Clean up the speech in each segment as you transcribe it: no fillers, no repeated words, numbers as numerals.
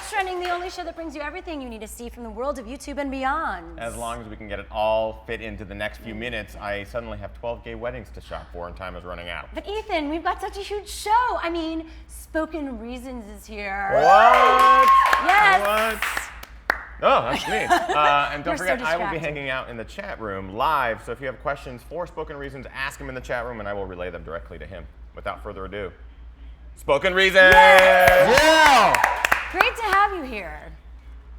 What's Trending, the only show that brings you everything you need to see from the world of YouTube and beyond. As long as we can get it all fit into the next few minutes, I suddenly have 12 gay weddings to shop for and time is running out. But Ethan, we've got such a huge show. I mean, Spoken Reasons is here. What? Yes. What? Oh, that's me. And don't You're so forget, I will be distracted. hanging out in the chat room live, so if you have questions for Spoken Reasons, ask him in the chat room and I will relay them directly to him. Without further ado, Spoken Reasons! Yeah! Great to have you here.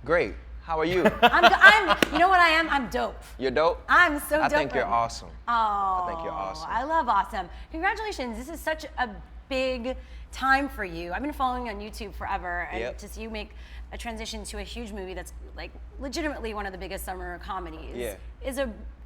Great. How are you? You know what I am? I'm dope. You're dope? I'm so dope. I think you're right now. awesome. Oh, I think you're awesome. I love awesome. Congratulations. This is such a big time for you. I've been following you on YouTube forever, and to see you make a transition to a huge movie that's like legitimately one of the biggest summer comedies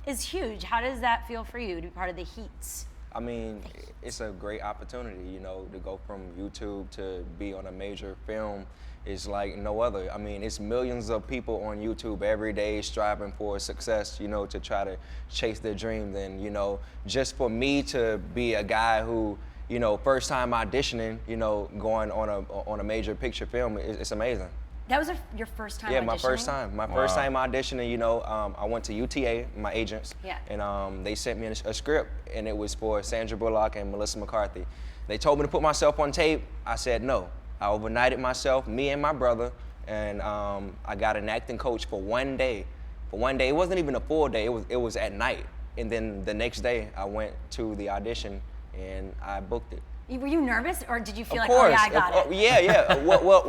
is huge. How does that feel for you to be part of the heat? I mean, it's a great opportunity, you know, to go from YouTube to be on a major film is like no other. I mean, it's millions of people on YouTube every day striving for success, you know, to try to chase their dreams. And, you know, just for me to be a guy who, you know, first time auditioning, you know, going on a major picture film, it's amazing. That was your first time auditioning? Yeah, my first time. My first time auditioning, you know, I went to UTA, my agents, and they sent me a script, and it was for Sandra Bullock and Melissa McCarthy. They told me to put myself on tape. I said no. I overnighted myself, me and my brother, and I got an acting coach for 1 day. For 1 day, it wasn't even a full day, it was at night. And then the next day, I went to the audition, and I booked it. Were you nervous, or did you feel Of like, course. oh yeah, I got it? Yeah.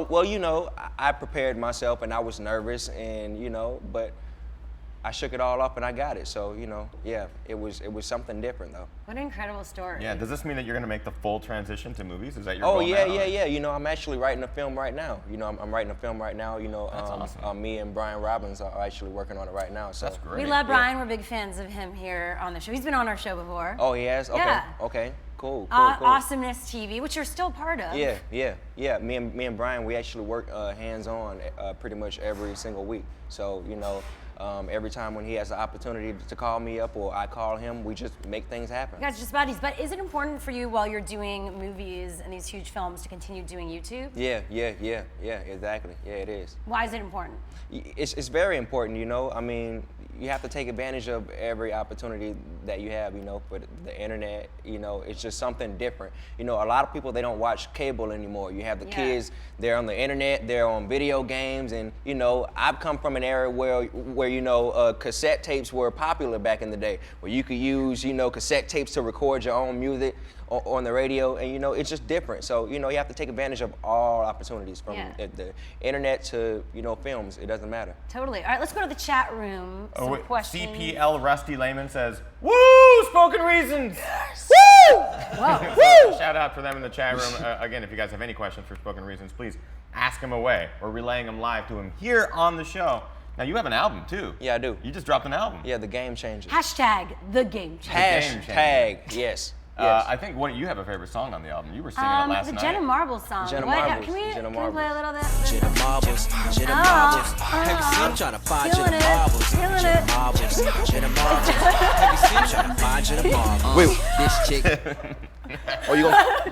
Well, you know, I prepared myself, and I was nervous, and you know, but I shook it all up, and I got it. So you know, yeah, it was something different though. What an incredible story. Yeah, does this mean that you're going to make the full transition to movies? Is that your goal? goal now? Yeah. You know, I'm actually writing a film right now. You know, I'm writing a film right now. You know, That's awesome. Me and Brian Robbins are actually working on it right now. So that's great. We love Brian. We're big fans of him here on the show. He's been on our show before. Oh, he has? Okay. Yeah. Okay. Cool. Awesomeness TV, which you're still part of. Yeah. Me and Brian, we actually work hands-on pretty much every single week. So, you know, every time when he has the opportunity to call me up or I call him, we just make things happen. You guys are just buddies. But is it important for you while you're doing movies and these huge films to continue doing YouTube? Yeah, exactly. Yeah, it is. Why is it important? It's very important, you know. I mean, you have to take advantage of every opportunity that you have, you know, for the internet, you know, it's just something different. You know, a lot of people, they don't watch cable anymore. You have the kids, they're on the internet, they're on video games, and, you know, I've come from an era where you know, cassette tapes were popular back in the day, where you could use, you know, cassette tapes to record your own music on the radio, and you know, it's just different. So, you know, you have to take advantage of all opportunities from the internet to, you know, films. It doesn't matter. Totally. All right, let's go to the chat room. Some questions. CPL Rusty Lehman says, "Woo! Spoken Reasons." Yes. Woo! Whoa. Woo! Shout out for them in the chat room. Again, if you guys have any questions for Spoken Reasons, please ask him away. We're relaying them live to him here on the show. Now, you have an album, too. Yeah, I do. You just dropped an album. Yeah, The Game Changers. Hashtag The Game Changers. Hashtag, yes. I think you have a favorite song on the album. You were singing it last night. The Jenna Marbles song. Jenna What? Marbles. Can we Jenna play a Marbles. little of that? Jenna Marbles, Jenna Marbles. Have you seen? I'm trying to find Jenna Marbles. Jenna Marbles, Jenna Marbles. Have you seen? I'm trying to find Jenna Marbles. Wait. This chick. Oh,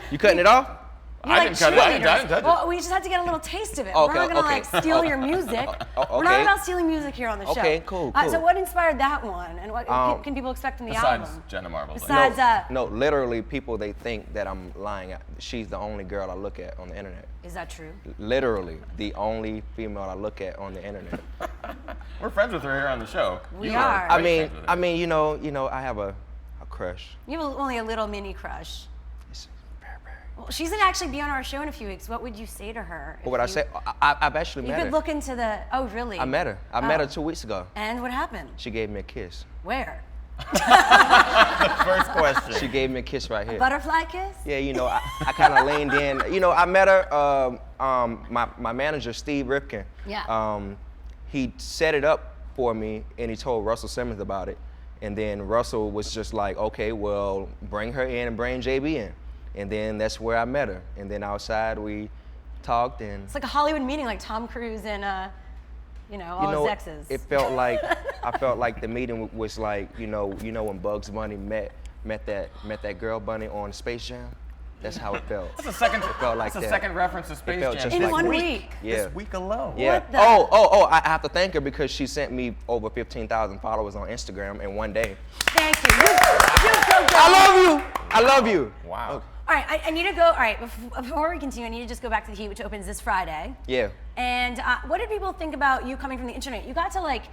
you cutting it off? I didn't cut it. I didn't touch it. Well, we just had to get a little taste of it. Okay, We're not gonna like steal your music. We're not about stealing music here on the show. Okay, cool. So what inspired that one, and what can people expect from the Besides album? Jenna Marbles. Besides, No, literally, people, they think that I'm lying. She's the only girl I look at on the internet. is that true? Literally, the only female I look at on the internet. We're friends with her here on the show. We You are. great friends with her. I mean, you know, I have a crush. You have only a little mini crush. It's very. Well, she's gonna actually be on our show in a few weeks. What would you say to her? What would I say? I've actually You met could her. look into the. Oh, really? I met her. I met her 2 weeks ago. And what happened? She gave me a kiss. Where? First question. She gave me a kiss right here. Butterfly kiss? Yeah, you know, I kind of leaned in. You know, I met her. My manager, Steve Rifkin. Yeah. He set it up for me, and he told Russell Simmons about it. And then Russell was just like, okay, well, bring her in and bring JB in. And then that's where I met her. And then outside we talked, and It's like a Hollywood meeting, like Tom Cruise and all his exes. it felt like I felt like the meeting was like, you know when Bugs Bunny met that girl Bunny on Space Jam. That's how it felt. That's a second. It felt like that's a that. second reference to Space felt Jam. just In like one that. week. Yeah. This week alone. Yeah. What the- I have to thank her because she sent me over 15,000 followers on Instagram in one day. Thank you. You go, girl. I love you. I love you. Wow. Okay. All right, I need to go. All right, before we continue, I need to just go back to the Heat, which opens this Friday. Yeah. And what did people think about you coming from the internet? You got to like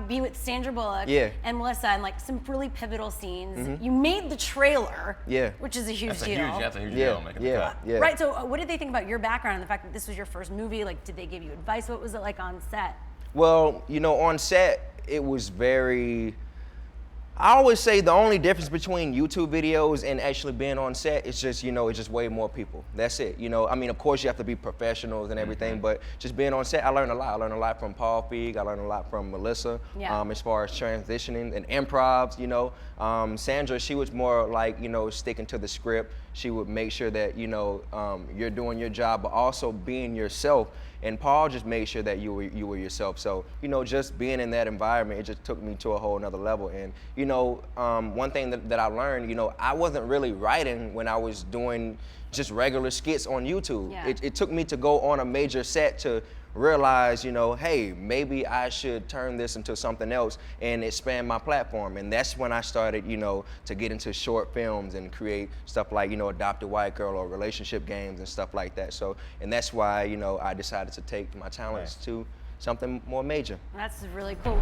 be with Sandra Bullock Yeah. and Melissa and like some really pivotal scenes. You made the trailer, Yeah. which is a huge That's a deal. huge. That's a huge Yeah. deal. Making the Yeah. cut. Yeah. Right. So, what did they think about your background and the fact that this was your first movie? Like, did they give you advice? What was it like on set? Well, you know, on set, it was very. I always say the only difference between YouTube videos and actually being on set is just, you know, it's just way more people. That's it. You know, I mean, of course you have to be professionals and everything, but just being on set, I learned a lot. I learned a lot from Paul Feig. I learned a lot from Melissa. Yeah. As far as transitioning and improvs, you know. Sandra, she was more like, you know, sticking to the script. She would make sure that, you know, you're doing your job, but also being yourself. And Paul just made sure that you were yourself. So, you know, just being in that environment, it just took me to a whole nother level. And, you know, one thing that I learned, you know, I wasn't really writing when I was doing just regular skits on YouTube. Yeah. It took me to go on a major set to realize, you know, hey, maybe I should turn this into something else and expand my platform. And that's when I started, you know, to get into short films and create stuff like, you know, Adopt a White Girl or relationship games and stuff like that. So, and that's why, you know, I decided to take my talents to something more major. That's really cool.